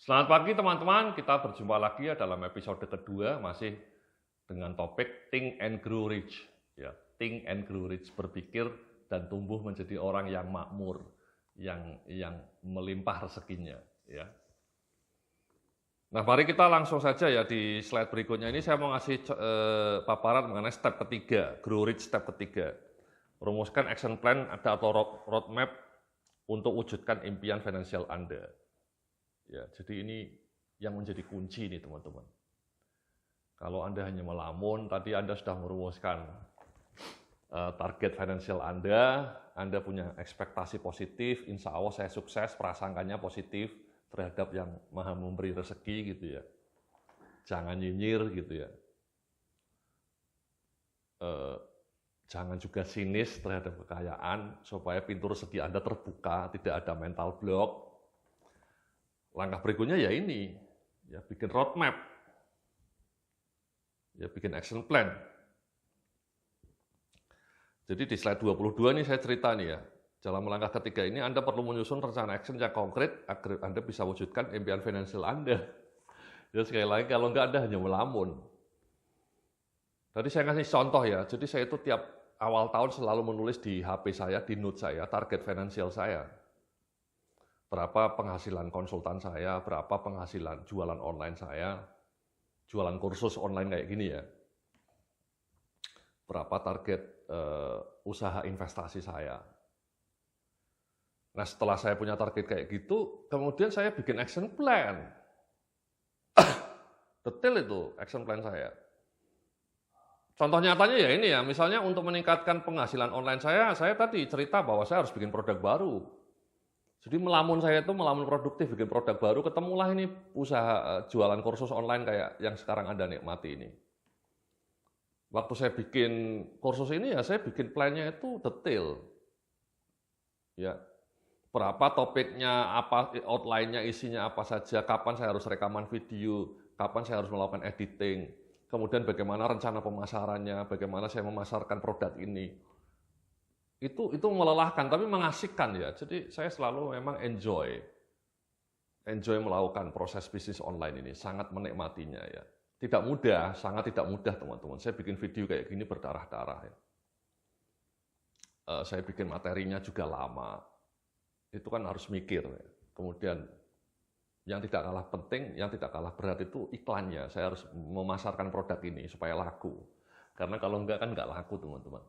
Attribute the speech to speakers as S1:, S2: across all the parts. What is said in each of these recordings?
S1: Selamat pagi teman-teman, kita berjumpa lagi ya dalam episode kedua masih dengan topik Think and Grow Rich. Ya, Think and Grow Rich, berpikir dan tumbuh menjadi orang yang makmur, yang melimpah rezekinya. Ya. Nah, mari kita langsung saja ya di slide berikutnya ini saya mau ngasih paparan mengenai step ketiga, Grow Rich step ketiga. Rumuskan action plan atau roadmap untuk wujudkan impian finansial Anda. Ya, jadi ini yang menjadi kunci nih teman-teman. Kalau Anda hanya melamun, tadi Anda sudah merumuskan target finansial Anda punya ekspektasi positif, insya Allah saya sukses, prasangkanya positif terhadap yang maha memberi rezeki gitu ya. Jangan nyinyir gitu ya. Jangan juga sinis terhadap kekayaan, supaya pintu rezeki Anda terbuka, tidak ada mental block. Langkah berikutnya ya ini, ya bikin roadmap, ya bikin action plan. Jadi di slide 22 ini saya cerita nih ya, dalam langkah ketiga ini Anda perlu menyusun rencana action yang konkret agar Anda bisa wujudkan impian finansial Anda. Ya sekali lagi, kalau enggak Anda hanya melamun. Tadi saya kasih contoh ya, jadi saya itu tiap awal tahun selalu menulis di HP saya, di note saya, target finansial saya. Berapa penghasilan konsultan saya, berapa penghasilan jualan online saya, jualan kursus online kayak gini ya. Berapa target usaha investasi saya. Nah setelah saya punya target kayak gitu, kemudian saya bikin action plan. Detail itu action plan saya. Contoh nyatanya ya ini ya, misalnya untuk meningkatkan penghasilan online saya tadi cerita bahwa saya harus bikin produk baru. Jadi melamun saya itu melamun produktif, bikin produk baru, ketemulah ini usaha jualan kursus online kayak yang sekarang Anda nikmati ini. Waktu saya bikin kursus ini ya saya bikin plannya itu detail. Ya, berapa topiknya, apa outline-nya, isinya apa saja, kapan saya harus rekaman video, kapan saya harus melakukan editing, kemudian bagaimana rencana pemasarannya, bagaimana saya memasarkan produk ini. Itu melelahkan tapi mengasihkan ya. Jadi saya selalu memang enjoy melakukan proses bisnis online ini, sangat menikmatinya ya. Tidak mudah, sangat tidak mudah teman-teman. Saya bikin video kayak gini berdarah-darah ya. Saya bikin materinya juga lama. Itu kan harus mikir ya. Kemudian yang tidak kalah penting, yang tidak kalah berat itu iklannya. Saya harus memasarkan produk ini supaya laku. Karena kalau enggak kan enggak laku teman-teman.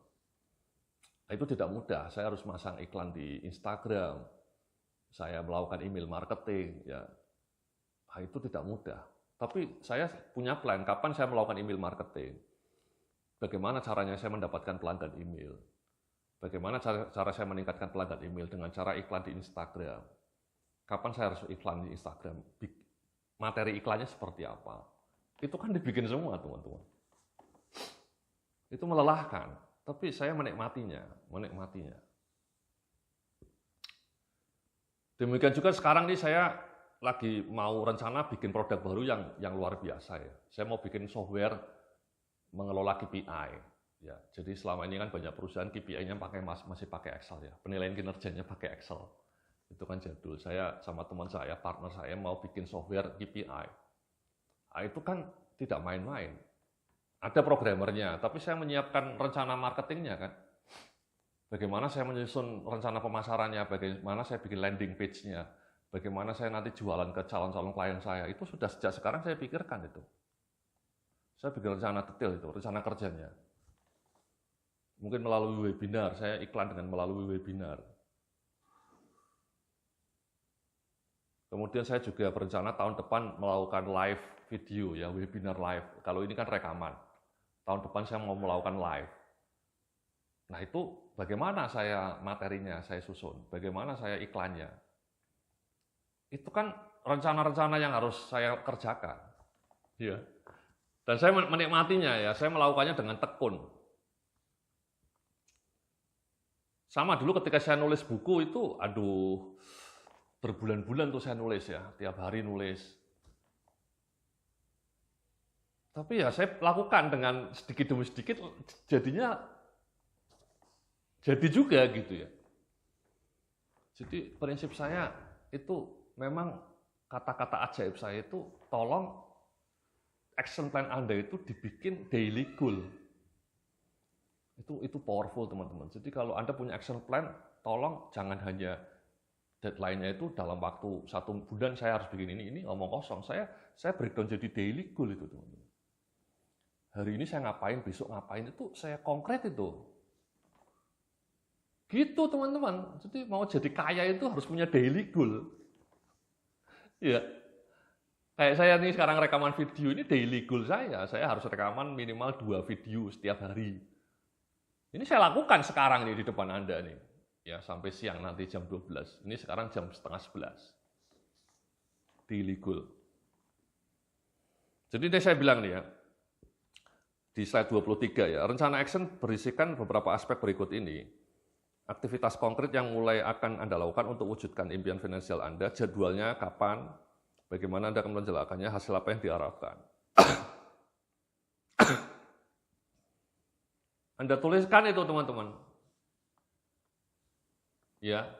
S1: Itu tidak mudah, saya harus masang iklan di Instagram, saya melakukan email marketing, ya, itu tidak mudah. Tapi saya punya plan, kapan saya melakukan email marketing, bagaimana caranya saya mendapatkan pelanggan email, bagaimana cara saya meningkatkan pelanggan email dengan cara iklan di Instagram, kapan saya harus iklan di Instagram, materi iklannya seperti apa, itu kan dibikin semua teman-teman. Itu melelahkan. Tapi saya menikmatinya. Demikian juga sekarang nih saya lagi mau rencana bikin produk baru yang luar biasa ya. Saya mau bikin software mengelola KPI. Ya, jadi selama ini kan banyak perusahaan KPI-nya masih pakai Excel ya. Penilaian kinerjanya pakai Excel. Itu kan jadul. Saya sama teman saya, partner saya mau bikin software KPI. Itu kan tidak main-main. Ada programmernya, tapi saya menyiapkan rencana marketingnya kan. Bagaimana saya menyusun rencana pemasarannya, bagaimana saya bikin landing page-nya, bagaimana saya nanti jualan ke calon-calon klien saya, itu sudah sejak sekarang saya pikirkan itu. Saya bikin rencana detail itu, rencana kerjanya. Mungkin melalui webinar, saya iklan dengan melalui webinar. Kemudian saya juga berencana tahun depan melakukan live video, ya webinar live. Kalau ini kan rekaman. Tahun depan saya mau melakukan live. Nah itu bagaimana saya materinya saya susun, bagaimana saya iklannya. Itu kan rencana-rencana yang harus saya kerjakan. Ya. Dan saya menikmatinya ya, saya melakukannya dengan tekun. Sama dulu ketika saya nulis buku itu, aduh, berbulan-bulan tuh saya nulis ya, tiap hari nulis. Tapi ya saya lakukan dengan sedikit demi sedikit, jadinya jadi juga gitu ya. Jadi prinsip saya itu memang kata-kata ajaib saya itu, tolong action plan Anda itu dibikin daily goal. Itu powerful teman-teman. Jadi kalau Anda punya action plan, tolong jangan hanya deadline-nya itu dalam waktu 1 bulan saya harus bikin ini ngomong kosong. Saya breakdown jadi daily goal itu teman-teman. Hari ini saya ngapain, besok ngapain, itu saya konkret itu. Gitu teman-teman. Jadi mau jadi kaya itu harus punya daily goal. Ya. Kayak saya nih sekarang rekaman video ini daily goal saya harus rekaman minimal 2 video setiap hari. Ini saya lakukan sekarang nih di depan Anda nih. Ya sampai siang nanti jam 12. Ini sekarang jam setengah 11. Daily goal. Jadi ini saya bilang nih ya, di slide 23 ya, rencana action berisikan beberapa aspek berikut ini. Aktivitas konkret yang mulai akan Anda lakukan untuk wujudkan impian finansial Anda, jadwalnya kapan, bagaimana Anda akan menjalankannya, hasil apa yang diharapkan. Anda tuliskan itu teman-teman. Ya.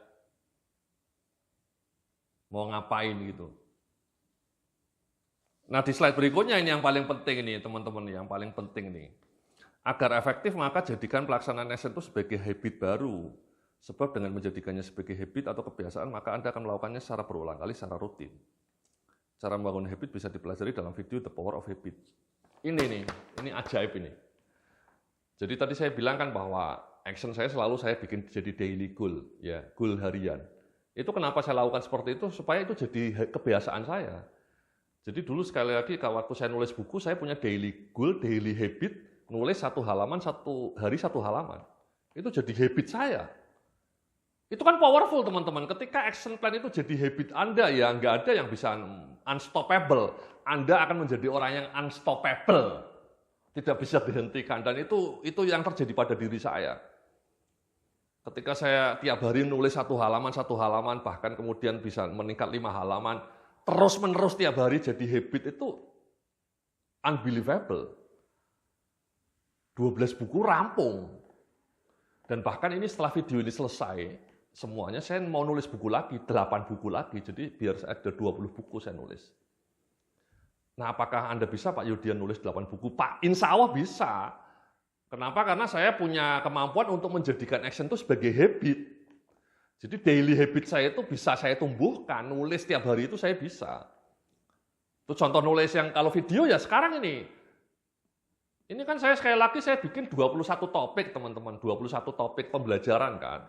S1: Mau ngapain gitu. Nah di slide berikutnya ini yang paling penting ini teman-teman, yang paling penting nih. Agar efektif maka jadikan pelaksanaan action itu sebagai habit baru. Sebab dengan menjadikannya sebagai habit atau kebiasaan maka Anda akan melakukannya secara berulang kali, secara rutin. Cara membangun habit bisa dipelajari dalam video The Power of Habit. Ini ajaib ini. Jadi tadi saya bilang kan bahwa action saya selalu saya bikin jadi daily goal, ya, goal harian. Itu kenapa saya lakukan seperti itu, supaya itu jadi kebiasaan saya. Jadi dulu sekali lagi waktu saya nulis buku, saya punya daily goal, daily habit, nulis 1 halaman, 1 hari 1 halaman. Itu jadi habit saya. Itu kan powerful teman-teman, ketika action plan itu jadi habit Anda ya, nggak ada yang bisa unstoppable. Anda akan menjadi orang yang unstoppable. Tidak bisa dihentikan, dan itu yang terjadi pada diri saya. Ketika saya tiap hari nulis 1 halaman, bahkan kemudian bisa meningkat 5 halaman, terus-menerus tiap hari jadi habit itu unbelievable. 12 buku rampung. Dan bahkan ini setelah video ini selesai, semuanya saya mau nulis buku lagi, 8 buku lagi, jadi biar ada 20 buku saya nulis. Nah, apakah Anda bisa Pak Yudian nulis 8 buku? Pak, insya Allah bisa. Kenapa? Karena saya punya kemampuan untuk menjadikan action itu sebagai habit. Jadi daily habit saya itu bisa saya tumbuhkan, nulis tiap hari itu saya bisa. Itu contoh nulis yang kalau video ya sekarang ini. Ini kan saya sekali lagi saya bikin 21 topik teman-teman, 21 topik pembelajaran kan.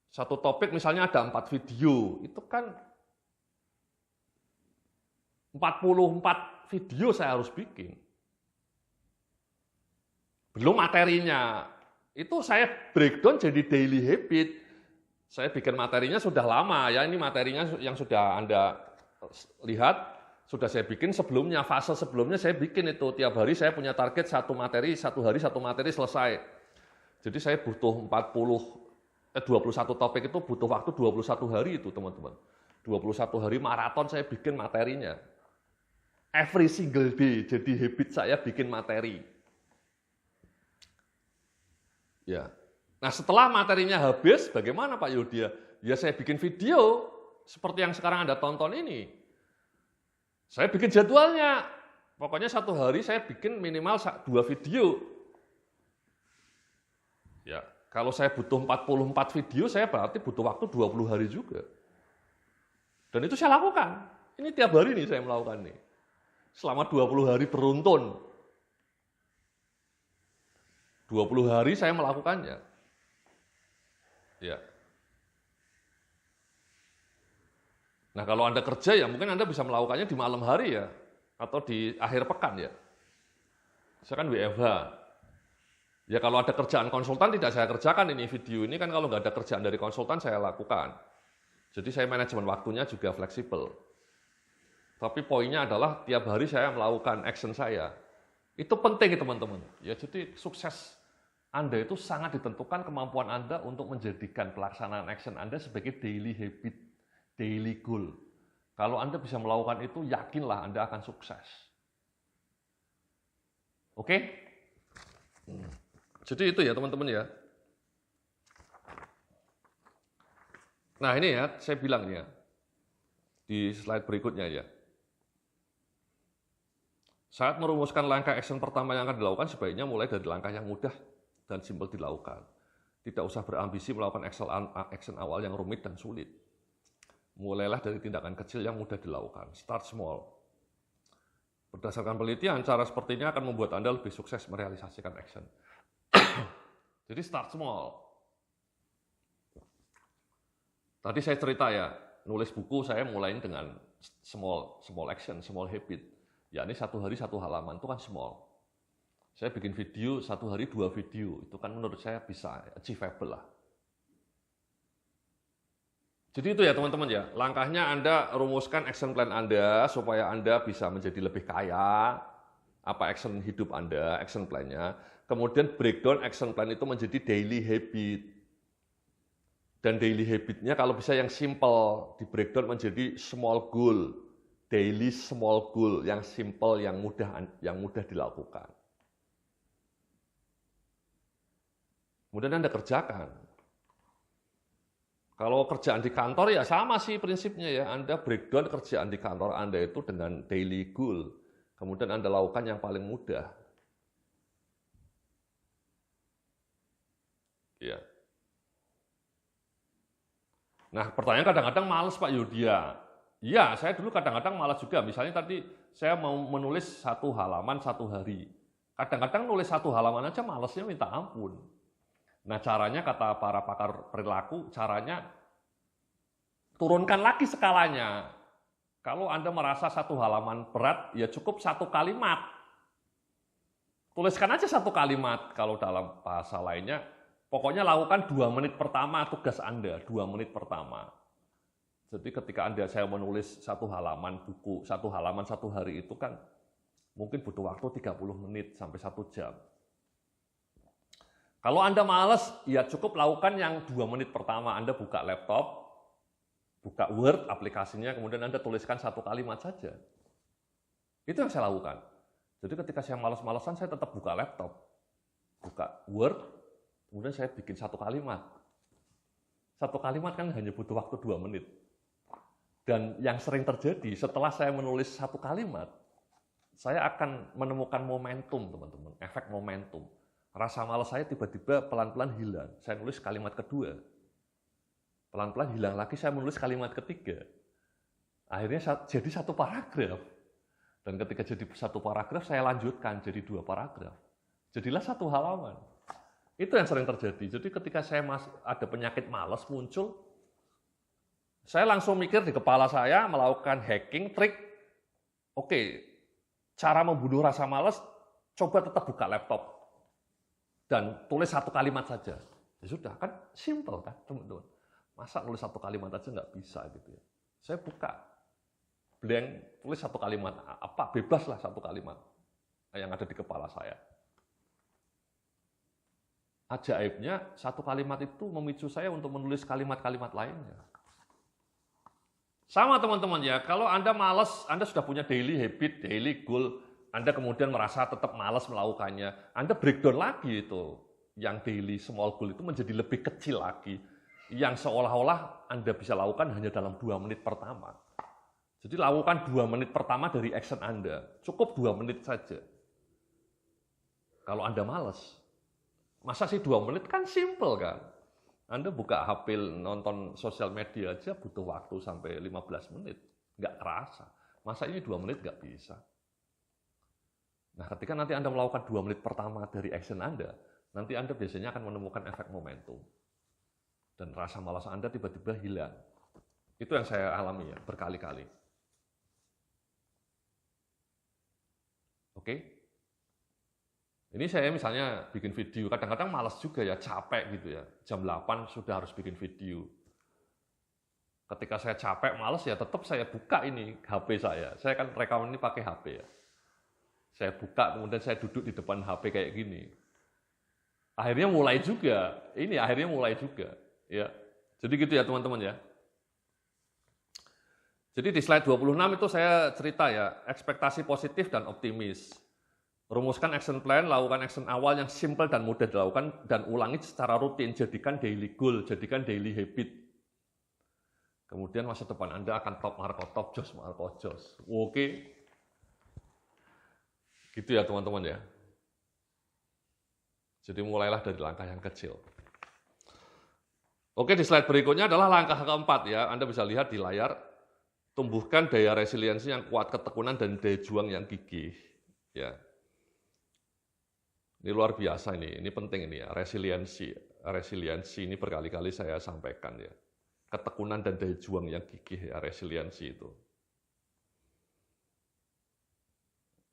S1: Satu topik misalnya ada 4 video, itu kan 44 video saya harus bikin. Belum materinya. Itu saya breakdown jadi daily habit. Saya bikin materinya sudah lama ya, ini materinya yang sudah Anda lihat, sudah saya bikin sebelumnya, fase sebelumnya saya bikin itu. Tiap hari saya punya target 1 materi, 1 hari 1 materi selesai. Jadi saya butuh 21 topik itu butuh waktu 21 hari itu teman-teman. 21 hari maraton saya bikin materinya. Every single day, jadi habit saya bikin materi. Ya. Nah setelah materinya habis, bagaimana Pak Yudia? Ya saya bikin video, seperti yang sekarang Anda tonton ini. Saya bikin jadwalnya. Pokoknya 1 hari saya bikin minimal 2 video. Ya, kalau saya butuh 44 video, saya berarti butuh waktu 20 hari juga. Dan itu saya lakukan. Ini tiap hari nih saya melakukan nih. Selama 20 hari beruntun. 20 hari saya melakukannya. Ya. Nah kalau Anda kerja ya mungkin Anda bisa melakukannya di malam hari ya. Atau di akhir pekan ya. Saya kan WFH. Ya kalau ada kerjaan konsultan tidak saya kerjakan ini video ini kan, kalau nggak ada kerjaan dari konsultan saya lakukan. Jadi saya manajemen waktunya juga fleksibel. Tapi poinnya adalah tiap hari saya melakukan action saya. Itu penting teman-teman. Ya jadi sukses Anda itu sangat ditentukan kemampuan Anda untuk menjadikan pelaksanaan action Anda sebagai daily habit, daily goal. Kalau Anda bisa melakukan itu, yakinlah Anda akan sukses. Oke? Jadi itu ya teman-teman ya. Nah ini ya, saya bilang ya, Di slide berikutnya ya. Saat merumuskan langkah action pertama yang akan dilakukan, sebaiknya mulai dari langkah yang mudah dan simpel dilakukan. Tidak usah berambisi melakukan action awal yang rumit dan sulit. Mulailah dari tindakan kecil yang mudah dilakukan. Start small. Berdasarkan penelitian, cara seperti ini akan membuat Anda lebih sukses merealisasikan action. Jadi start small. Tadi saya cerita ya, nulis buku saya mulai dengan small action, small habit. Ya ini 1 hari 1 halaman, itu kan small. Saya bikin video, 1 hari 2 video, itu kan menurut saya bisa achievable lah. Jadi itu ya teman-teman ya, langkahnya Anda rumuskan action plan Anda supaya Anda bisa menjadi lebih kaya, apa action hidup Anda, action plan-nya. Kemudian breakdown action plan itu menjadi daily habit. Dan daily habit-nya kalau bisa yang simple, di breakdown menjadi small goal. Daily small goal, yang simple, yang mudah dilakukan. Kemudian Anda kerjakan. Kalau kerjaan di kantor ya sama sih prinsipnya ya. Anda breakdown kerjaan di kantor Anda itu dengan daily goal. Kemudian Anda lakukan yang paling mudah. Ya. Nah, pertanyaan kadang-kadang males Pak Yudia. Iya, saya dulu kadang-kadang malas juga. Misalnya tadi saya mau menulis 1 halaman 1 hari. Kadang-kadang nulis 1 halaman aja malesnya minta ampun. Nah, caranya kata para pakar perilaku, caranya turunkan lagi skalanya. Kalau Anda merasa 1 halaman berat, ya cukup 1 kalimat. Tuliskan aja 1 kalimat. Kalau dalam bahasa lainnya, pokoknya lakukan 2 menit pertama tugas Anda, 2 menit pertama. Jadi ketika saya menulis 1 halaman buku, 1 halaman 1 hari itu kan mungkin butuh waktu 30 menit sampai 1 jam. Kalau Anda malas, ya cukup lakukan yang 2 menit pertama. Anda buka laptop, buka Word aplikasinya, kemudian Anda tuliskan 1 kalimat saja. Itu yang saya lakukan. Jadi ketika saya malas-malasan, saya tetap buka laptop, buka Word, kemudian saya bikin 1 kalimat. 1 kalimat kan hanya butuh waktu 2 menit. Dan yang sering terjadi, setelah saya menulis 1 kalimat, saya akan menemukan momentum, teman-teman, efek momentum. Rasa malas saya tiba-tiba pelan-pelan hilang. Saya nulis kalimat kedua. Pelan-pelan hilang lagi, saya menulis kalimat ketiga. Akhirnya jadi 1 paragraf. Dan ketika jadi 1 paragraf, saya lanjutkan jadi 2 paragraf. Jadilah 1 halaman. Itu yang sering terjadi. Jadi ketika saya ada penyakit malas muncul, saya langsung mikir di kepala saya melakukan hacking, trik. Oke, cara membunuh rasa malas, coba tetap buka laptop. Dan tulis 1 kalimat saja. Ya sudah, kan simple kan teman-teman. Masa nulis 1 kalimat aja nggak bisa gitu ya. Saya buka, blank, tulis 1 kalimat. Apa, bebaslah 1 kalimat yang ada di kepala saya. Ajaibnya, 1 kalimat itu memicu saya untuk menulis kalimat-kalimat lainnya. Sama teman-teman ya, kalau Anda malas, Anda sudah punya daily habit, daily goal, Anda kemudian merasa tetap malas melakukannya, Anda breakdown lagi itu. Yang daily small goal itu menjadi lebih kecil lagi. Yang seolah-olah Anda bisa lakukan hanya dalam 2 menit pertama. Jadi lakukan 2 menit pertama dari action Anda. Cukup 2 menit saja. Kalau Anda malas, masa sih 2 menit kan simple kan? Anda buka HP, nonton sosial media aja butuh waktu sampai 15 menit. Nggak terasa. Masa ini 2 menit nggak bisa. Nah, ketika nanti Anda melakukan 2 menit pertama dari action Anda, nanti Anda biasanya akan menemukan efek momentum. Dan rasa malas Anda tiba-tiba hilang. Itu yang saya alami ya, berkali-kali. Oke? Ini saya misalnya bikin video, kadang-kadang malas juga ya, capek gitu ya. Jam 8 sudah harus bikin video. Ketika saya capek, malas ya tetap saya buka ini HP saya. Saya kan rekam ini pakai HP ya. Saya buka, kemudian saya duduk di depan HP kayak gini. Akhirnya mulai juga, ya. Jadi gitu ya teman-teman ya. Jadi di slide 26 itu saya cerita ya, ekspektasi positif dan optimis. Rumuskan action plan, lakukan action awal yang simple dan mudah dilakukan, dan ulangi secara rutin, jadikan daily goal, jadikan daily habit. Kemudian masa depan Anda akan top marko, top jos, marko jos. Oke. Gitu ya teman-teman ya. Jadi mulailah dari langkah yang kecil. Oke, di slide berikutnya adalah langkah keempat ya. Anda bisa lihat di layar, tumbuhkan daya resiliensi yang kuat, ketekunan dan daya juang yang gigih. Ya. Ini luar biasa ini penting ini ya, resiliensi. Resiliensi ini berkali-kali saya sampaikan ya. Ketekunan dan daya juang yang gigih ya, resiliensi itu.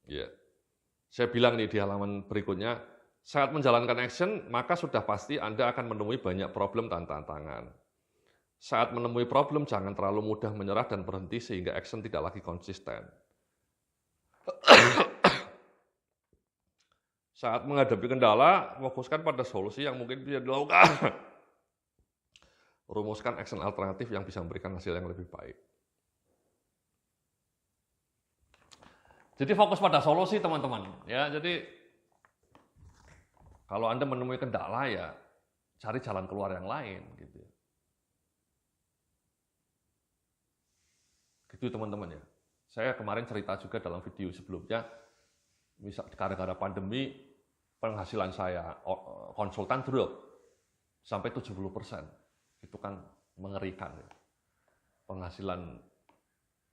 S1: Ya. Saya bilang nih di halaman berikutnya, saat menjalankan action, maka sudah pasti Anda akan menemui banyak problem dan tantangan. Saat menemui problem, jangan terlalu mudah menyerah dan berhenti sehingga action tidak lagi konsisten. Saat menghadapi kendala, fokuskan pada solusi yang mungkin bisa dilakukan. Rumuskan action alternatif yang bisa memberikan hasil yang lebih baik. Jadi fokus pada solusi teman-teman. Ya, jadi kalau Anda menemui kendala ya cari jalan keluar yang lain gitu. Gitu teman-teman ya. Saya kemarin cerita juga dalam video sebelumnya, misal gara-gara pandemi penghasilan saya konsultan drop sampai 70%. Itu kan mengerikan ya. Penghasilan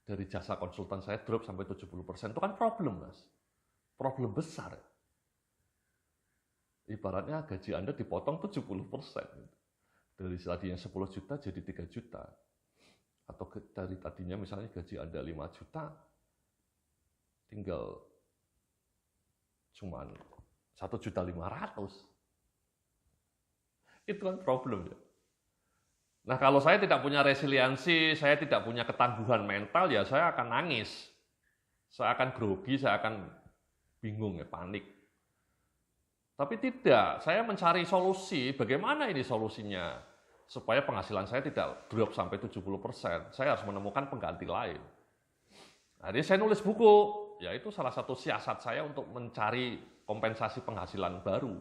S1: dari jasa konsultan saya drop sampai 70%. Itu kan problem, Mas. Problem besar. Ibaratnya gaji Anda dipotong 70%. Dari tadinya 10 juta jadi 3 juta. Atau dari tadinya misalnya gaji Anda 5 juta, tinggal cuman 1.500.000. Itu kan problem ya. Nah, kalau saya tidak punya resiliensi, saya tidak punya ketangguhan mental, ya saya akan nangis. Saya akan grogi, saya akan bingung ya, panik. Tapi tidak, saya mencari solusi, bagaimana ini solusinya? Supaya penghasilan saya tidak drop sampai 70%. Saya harus menemukan pengganti lain. Nah, jadi saya nulis buku, yaitu salah satu siasat saya untuk mencari kompensasi penghasilan baru.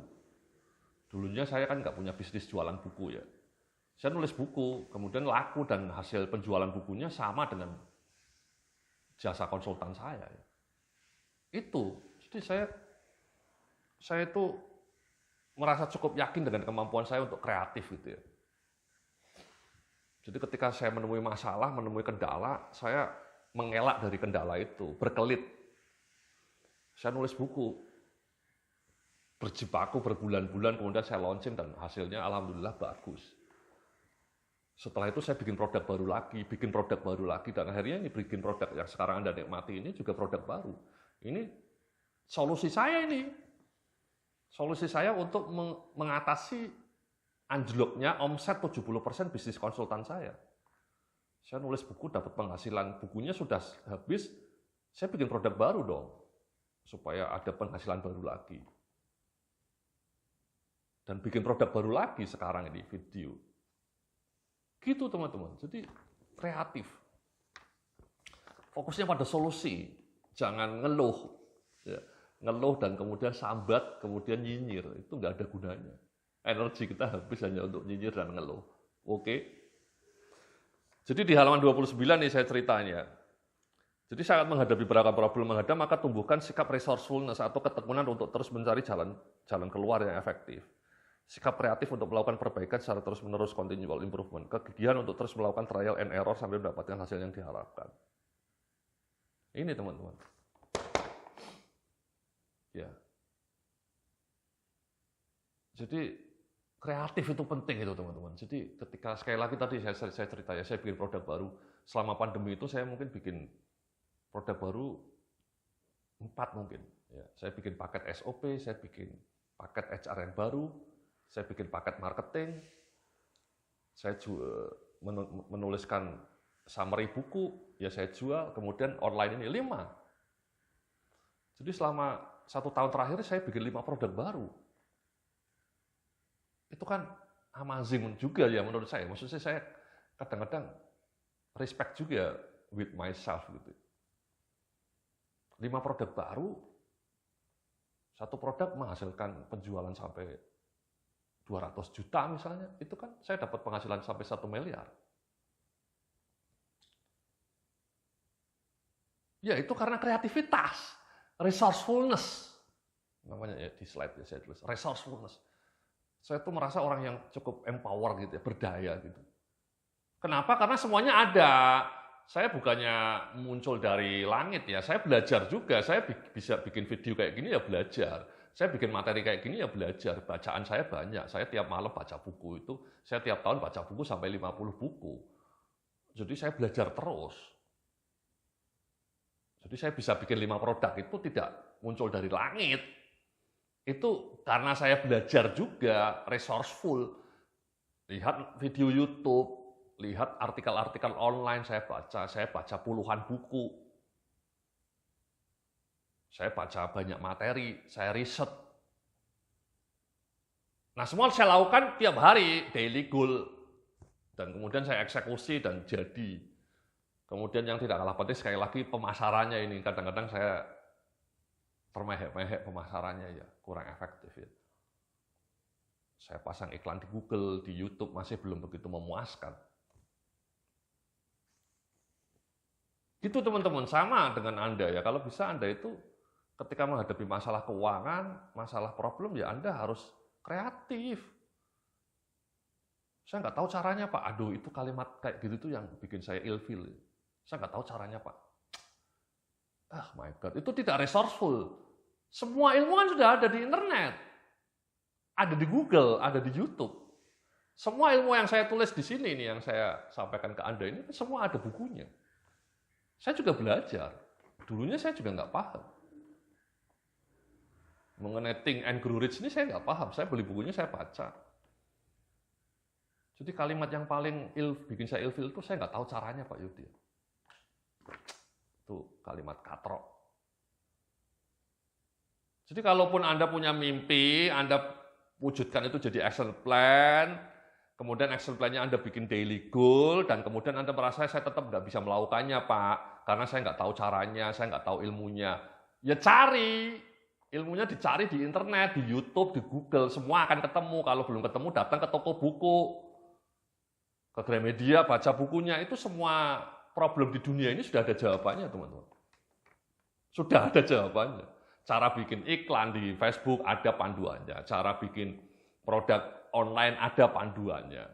S1: Dulunya saya kan nggak punya bisnis jualan buku ya. Saya nulis buku, kemudian laku dan hasil penjualan bukunya sama dengan jasa konsultan saya. Itu, jadi saya itu merasa cukup yakin dengan kemampuan saya untuk kreatif gitu ya. Jadi ketika saya menemui masalah, menemui kendala, saya mengelak dari kendala itu, berkelit. Saya nulis buku, berjibaku berbulan-bulan, kemudian saya launching dan hasilnya alhamdulillah bagus. Setelah itu saya bikin produk baru lagi, dan akhirnya ini bikin produk yang sekarang Anda nikmati ini juga produk baru. Ini solusi saya ini. Solusi saya untuk mengatasi anjloknya omset 70% bisnis konsultan saya. Saya nulis buku, dapat penghasilan, bukunya sudah habis, saya bikin produk baru dong, supaya ada penghasilan baru lagi. Dan bikin produk baru lagi sekarang ini, video. Gitu teman-teman, jadi kreatif. Fokusnya pada solusi, jangan ngeluh. Ya. Ngeluh dan kemudian sambat, kemudian nyinyir, itu nggak ada gunanya. Energi kita habis hanya untuk nyinyir dan ngeluh. Oke? Jadi di halaman 29 nih saya ceritanya. Jadi saat menghadapi beragam problem menghadap, maka tumbuhkan sikap resourcefulness atau ketekunan untuk terus mencari jalan keluar yang efektif. Sikap kreatif untuk melakukan perbaikan secara terus-menerus, continual improvement. Kegigihan untuk terus melakukan trial and error sampai mendapatkan hasil yang diharapkan. Ini teman-teman. Ya. Jadi kreatif itu penting itu teman-teman. Jadi ketika sekali lagi tadi saya cerita ya, saya bikin produk baru. Selama pandemi itu saya mungkin bikin produk baru 4 mungkin. Ya, saya bikin paket SOP, saya bikin paket HR yang baru, saya bikin paket marketing, saya menuliskan summary buku, ya saya jual, kemudian online ini 5. Jadi selama 1 tahun terakhir saya bikin 5 produk baru. Itu kan amazing juga ya menurut saya. Maksudnya saya kadang-kadang respect juga with myself gitu. 5 produk baru, 1 produk menghasilkan penjualan sampai 200 juta misalnya, itu kan saya dapat penghasilan sampai 1 miliar. Ya itu karena kreativitas, resourcefulness. Namanya ya di slide ya saya tulis, resourcefulness. Saya tuh merasa orang yang cukup empower gitu ya, berdaya gitu. Kenapa? Karena semuanya ada. Saya bukannya muncul dari langit ya, saya belajar juga. Saya bisa bikin video kayak gini ya belajar. Saya bikin materi kayak gini ya belajar. Bacaan saya banyak. Saya tiap malam baca buku itu, saya tiap tahun baca buku sampai 50 buku. Jadi saya belajar terus. Jadi saya bisa bikin 5 produk itu tidak muncul dari langit. Itu karena saya belajar juga, resourceful. Lihat video YouTube, lihat artikel-artikel online saya baca puluhan buku. Saya baca banyak materi, saya riset. Nah, semua saya lakukan tiap hari, daily goal. Dan kemudian saya eksekusi dan jadi. Kemudian yang tidak kalah penting sekali lagi pemasarannya ini. Kadang-kadang saya termehek-mehek pemasarannya ya, kurang efektif ya. Saya pasang iklan di Google, di YouTube masih belum begitu memuaskan. Gitu teman-teman, sama dengan Anda ya. Kalau bisa Anda itu ketika menghadapi masalah keuangan, masalah problem ya Anda harus kreatif. Saya nggak tahu caranya Pak. Aduh itu kalimat kayak gitu tuh yang bikin saya ilfeel. Saya nggak tahu caranya Pak. Ah my God, itu tidak resourceful. Semua ilmu kan sudah ada di internet. Ada di Google, ada di YouTube. Semua ilmu yang saya tulis di sini nih, yang saya sampaikan ke Anda ini, semua ada bukunya. Saya juga belajar. Dulunya saya juga nggak paham. Mengenai Think and Grow Rich ini saya nggak paham. Saya beli bukunya, saya baca. Jadi kalimat yang paling bikin saya ilfil itu saya nggak tahu caranya Pak Yudi. Itu kalimat katrok. Jadi kalaupun Anda punya mimpi, Anda wujudkan itu jadi action plan, kemudian action plan-nya Anda bikin daily goal, dan kemudian Anda merasa saya tetap nggak bisa melakukannya Pak, karena saya nggak tahu caranya, saya nggak tahu ilmunya. Ya cari, ilmunya dicari di internet, di YouTube, di Google, semua akan ketemu. Kalau belum ketemu datang ke toko buku, ke Gramedia, baca bukunya, itu semua problem di dunia ini sudah ada jawabannya teman-teman. Sudah ada jawabannya. Cara bikin iklan di Facebook ada panduannya. Cara bikin produk online ada panduannya.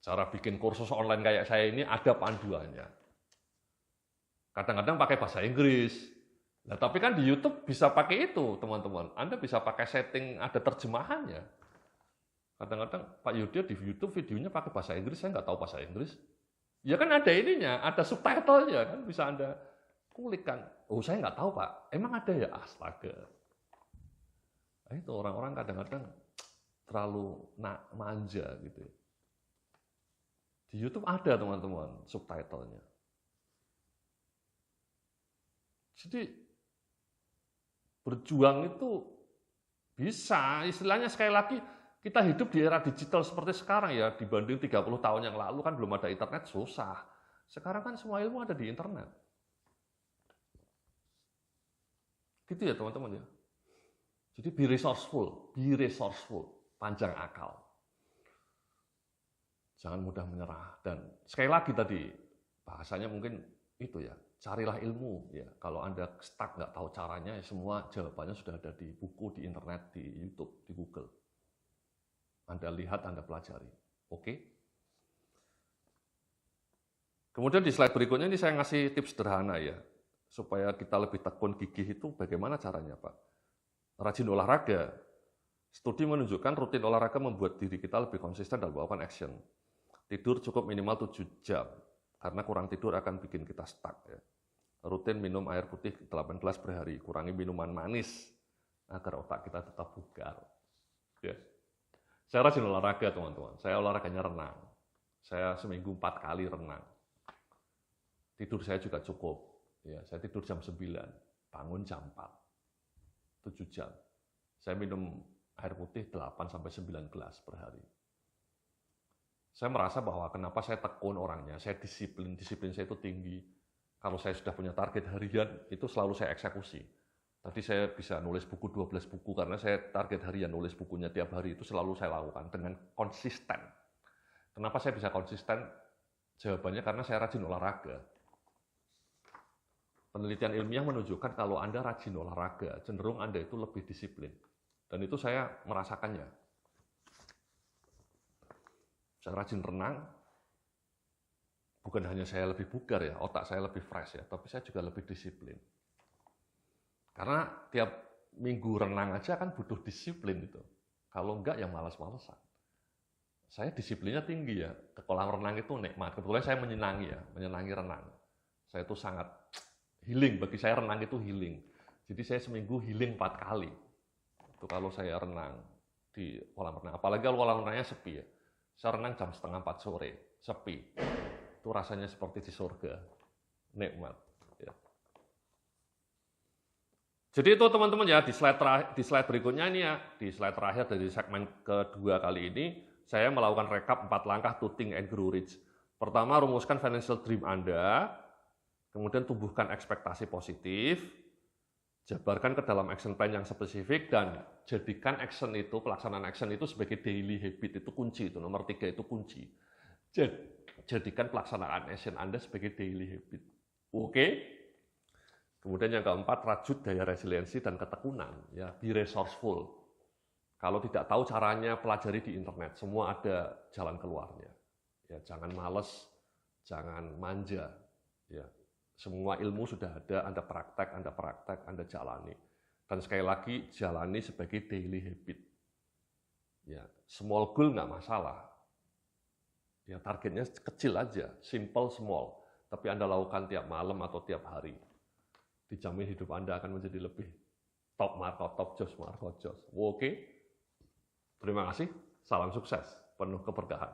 S1: Cara bikin kursus online kayak saya ini ada panduannya. Kadang-kadang pakai bahasa Inggris. Nah, tapi kan di YouTube bisa pakai itu, teman-teman. Anda bisa pakai setting, ada terjemahannya. Kadang-kadang Pak Yudho di YouTube videonya pakai bahasa Inggris, saya nggak tahu bahasa Inggris. Ya kan ada ininya, ada subtitlenya, kan bisa Anda kulikkan. Oh saya nggak tahu Pak, emang ada ya? Astaga. Nah, itu orang-orang kadang-kadang terlalu manja gitu. Di YouTube ada teman-teman subtitlenya. Jadi berjuang itu bisa, istilahnya sekali lagi kita hidup di era digital seperti sekarang ya, dibanding 30 tahun yang lalu kan belum ada internet, susah. Sekarang kan semua ilmu ada di internet. Gitu ya teman-teman ya. Jadi be resourceful, panjang akal. Jangan mudah menyerah. Dan sekali lagi tadi, bahasanya mungkin itu ya, carilah ilmu. Ya. Kalau Anda stuck nggak tahu caranya, ya semua jawabannya sudah ada di buku, di internet, di YouTube, di Google. Anda lihat, Anda pelajari. Oke? Kemudian di slide berikutnya ini saya ngasih tips sederhana ya. Supaya kita lebih tekun gigih itu bagaimana caranya Pak? Rajin olahraga. Studi menunjukkan rutin olahraga membuat diri kita lebih konsisten dalam melakukan action. Tidur cukup minimal 7 jam. Karena kurang tidur akan bikin kita stuck. Ya. Rutin minum air putih 8 gelas per hari. Kurangi minuman manis agar otak kita tetap bugar. Ya. Saya rajin olahraga teman-teman. Saya olahraganya renang. Saya seminggu 4 kali renang. Tidur saya juga cukup. Ya, saya tidur jam 9, bangun jam 4, 7 jam. Saya minum air putih 8-9 gelas per hari. Saya merasa bahwa kenapa saya tekun orangnya, saya disiplin saya itu tinggi. Kalau saya sudah punya target harian, itu selalu saya eksekusi. Tadi saya bisa nulis buku 12 buku, karena saya target harian nulis bukunya tiap hari, itu selalu saya lakukan dengan konsisten. Kenapa saya bisa konsisten? Jawabannya karena saya rajin olahraga. Penelitian ilmiah menunjukkan kalau Anda rajin olahraga, cenderung Anda itu lebih disiplin. Dan itu saya merasakannya. Saya rajin renang, bukan hanya saya lebih bugar ya, otak saya lebih fresh ya, tapi saya juga lebih disiplin. Karena tiap minggu renang aja kan butuh disiplin itu. Kalau enggak ya malas-malesan. Saya disiplinnya tinggi ya, ke kolam renang itu nikmat. Kebetulan saya menyenangi renang. Saya itu sangat healing, bagi saya renang itu healing. Jadi saya seminggu healing 4 kali. Itu kalau saya renang di kolam renang. Apalagi kalau kolam renangnya sepi ya. Saya renang jam 3:30 sore, sepi. Itu rasanya seperti di surga. Nikmat. Ya. Jadi itu teman-teman ya, di slide berikutnya ini ya, di slide terakhir dari segmen kedua kali ini, saya melakukan rekap 4 langkah to think and grow rich. Pertama, rumuskan financial dream Anda. Kemudian tumbuhkan ekspektasi positif, jabarkan ke dalam action plan yang spesifik, dan jadikan pelaksanaan action itu sebagai daily habit. Itu kunci, itu nomor 3 itu kunci. Jadikan pelaksanaan action Anda sebagai daily habit. Oke? Kemudian yang keempat, rajut daya resiliensi dan ketekunan. Ya, be resourceful. Kalau tidak tahu caranya, pelajari di internet. Semua ada jalan keluarnya. Ya, jangan males, jangan manja. Ya. Semua ilmu sudah ada, Anda praktek, Anda jalani. Dan sekali lagi, jalani sebagai daily habit. Ya, small goal nggak masalah. Ya, targetnya kecil aja, simple, small. Tapi Anda lakukan tiap malam atau tiap hari. Dijamin hidup Anda akan menjadi lebih top Marco, top Jos, Marco Jos. Oke? Terima kasih, salam sukses, penuh keberkahan.